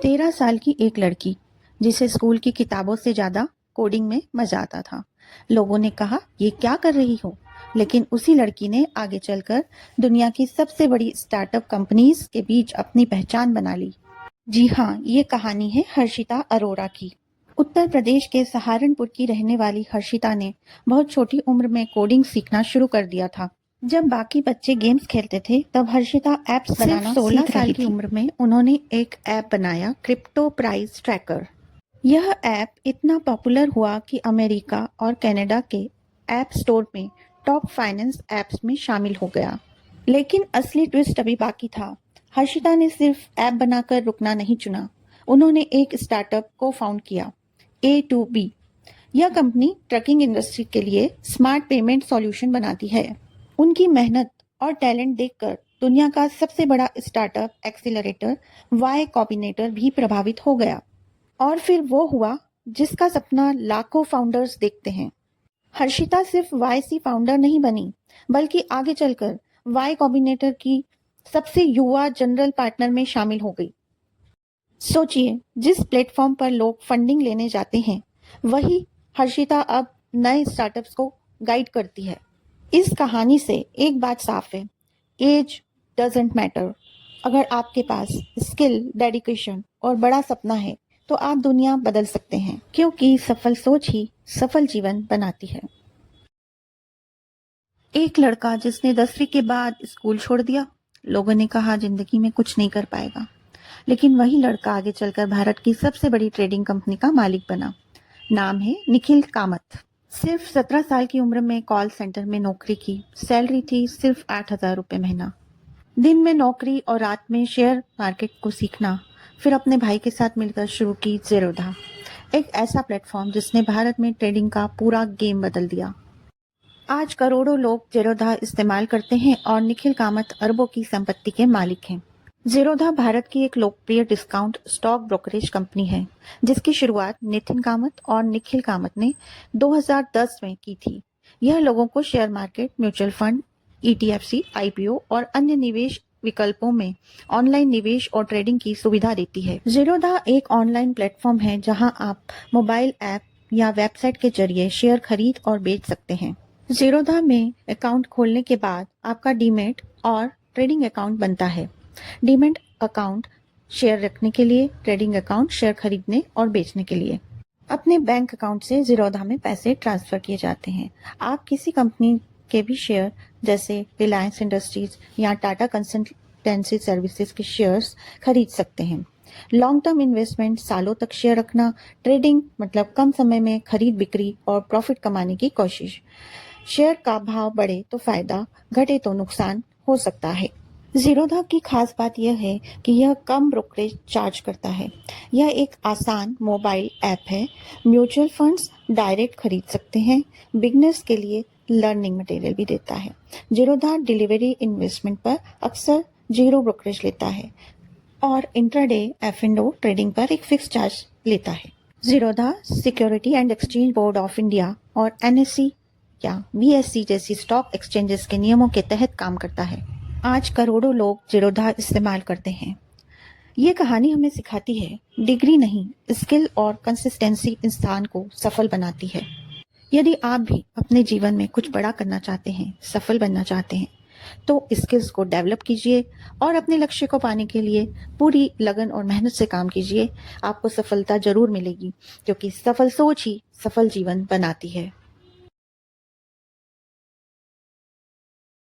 13 साल की एक लड़की जिसे स्कूल की किताबों से ज्यादा कोडिंग में मजा आता था। लोगों ने कहा ये क्या कर रही हो, लेकिन उसी लड़की ने आगे चलकर दुनिया की सबसे बड़ी स्टार्टअप कंपनीज के बीच अपनी पहचान बना ली। जी हाँ, ये कहानी है हर्षिता अरोरा की। उत्तर प्रदेश के सहारनपुर की रहने वाली हर्षिता ने बहुत छोटी उम्र में कोडिंग सीखना शुरू कर दिया था। जब बाकी बच्चे गेम्स खेलते थे, तब हर्षिता ऐप्स बनाना 16 साल की उम्र में उन्होंने एक ऐप बनाया, क्रिप्टो प्राइस ट्रैकर। यह ऐप इतना पॉपुलर हुआ कि अमेरिका और कनाडा के ऐप स्टोर में टॉप फाइनेंस ऐप्स में शामिल हो गया। लेकिन असली ट्विस्ट अभी बाकी था। हर्षिता ने सिर्फ ऐप बनाकर रुकना नहीं चुना, उन्होंने एक स्टार्टअप को फाउंड किया, A2B। यह कंपनी ट्रकिंग इंडस्ट्री के लिए स्मार्ट पेमेंट सॉल्यूशन बनाती है। उनकी मेहनत और टैलेंट देखकर दुनिया का सबसे बड़ा स्टार्टअप एक्सीलरेटर वाई कॉम्बिनेटर भी प्रभावित हो गया। और फिर वो हुआ जिसका सपना लाखों फाउंडर्स देखते हैं। हर्षिता सिर्फ YC फाउंडर नहीं बनी, बल्कि आगे चलकर वाई कॉम्बिनेटर की सबसे युवा जनरल पार्टनर में शामिल हो गई। सोचिए, जिस प्लेटफॉर्म पर लोग फंडिंग लेने जाते हैं, वही हर्षिता अब नए स्टार्टअप्स को गाइड करती है। इस कहानी से एक बात साफ है, एज डजंट मैटर। अगर आपके पास स्किल, डेडिकेशन और बड़ा सपना है, तो आप दुनिया बदल सकते हैं, क्योंकि सफल सोच ही सफल जीवन बनाती है। एक लड़का जिसने 10वीं के बाद स्कूल छोड़ दिया। लोगों ने कहा जिंदगी में कुछ नहीं कर पाएगा, लेकिन वही लड़का आगे चलकर भारत की सबसे बड़ी ट्रेडिंग कंपनी का मालिक बना। नाम है निखिल कामत। सिर्फ 17 साल की उम्र में कॉल सेंटर में नौकरी की। सैलरी थी सिर्फ 8,000 रुपये महीना। दिन में नौकरी और रात में शेयर मार्केट को सीखना। फिर अपने भाई के साथ मिलकर शुरू की ज़ेरोधा, एक ऐसा प्लेटफॉर्म जिसने भारत में ट्रेडिंग का पूरा गेम बदल दिया। आज करोड़ों लोग ज़ेरोधा इस्तेमाल करते हैं और निखिल कामत अरबों की संपत्ति के मालिक हैं। ज़ेरोधा भारत की एक लोकप्रिय डिस्काउंट स्टॉक ब्रोकरेज कंपनी है, जिसकी शुरुआत नितिन कामत और निखिल कामत ने 2010 में की थी। यह लोगों को share market, mutual fund, ETFC, IPO और अन्य निवेश विकल्पों में ऑनलाइन निवेश और ट्रेडिंग की सुविधा देती है। ज़ेरोधा एक ऑनलाइन प्लेटफॉर्म है जहां आप मोबाइल ऐप या वेबसाइट के जरिए शेयर खरीद और बेच सकते हैं। ज़ेरोधा में अकाउंट खोलने के बाद आपका डीमैट और ट्रेडिंग अकाउंट बनता है। डीमैट अकाउंट शेयर रखने के लिए, ट्रेडिंग अकाउंट शेयर खरीदने और बेचने के लिए। अपने बैंक अकाउंट से ज़ेरोधा में पैसे ट्रांसफर किए जाते हैं। आप किसी कंपनी के भी शेयर, जैसे रिलायंस इंडस्ट्रीज या टाटा कंसल्टेंसी सर्विसेज के शेयर्स खरीद सकते हैं। लॉन्ग टर्म इन्वेस्टमेंट, सालों तक शेयर रखना। ट्रेडिंग मतलब कम समय में खरीद बिक्री और प्रॉफिट कमाने की कोशिश। शेयर का भाव बढ़े तो फायदा, घटे तो नुकसान हो सकता है। ज़ेरोधा की खास बात यह है कि यह कम ब्रोकरेज चार्ज करता है। यह एक आसान मोबाइल ऐप है। म्यूचुअल फंड्स डायरेक्ट खरीद सकते हैं। बिगनर्स के लिए लर्निंग मटेरियल भी देता है। ज़ेरोधा डिलीवरी इन्वेस्टमेंट पर अक्सर जीरो ब्रोकरेज लेता है और इंट्राडे F&O ट्रेडिंग पर एक फिक्स चार्ज लेता है। Zerodha security and exchange board of India और NSE या BSE जैसी स्टॉक एक्सचेंजेस के नियमों के तहत काम करता है। आज करोड़ों लोग ज़ेरोधा इस्तेमाल करते हैं। ये कहानी हमें सिखाती है, डिग्री नहीं, स्किल और कंसिस्टेंसी इंसान को सफल बनाती है। यदि आप भी अपने जीवन में कुछ बड़ा करना चाहते हैं, सफल बनना चाहते हैं, तो स्किल्स को डेवलप कीजिए और अपने लक्ष्य को पाने के लिए पूरी लगन और मेहनत से काम कीजिए। आपको सफलता जरूर मिलेगी, क्योंकि सफल सोच ही सफल जीवन बनाती है।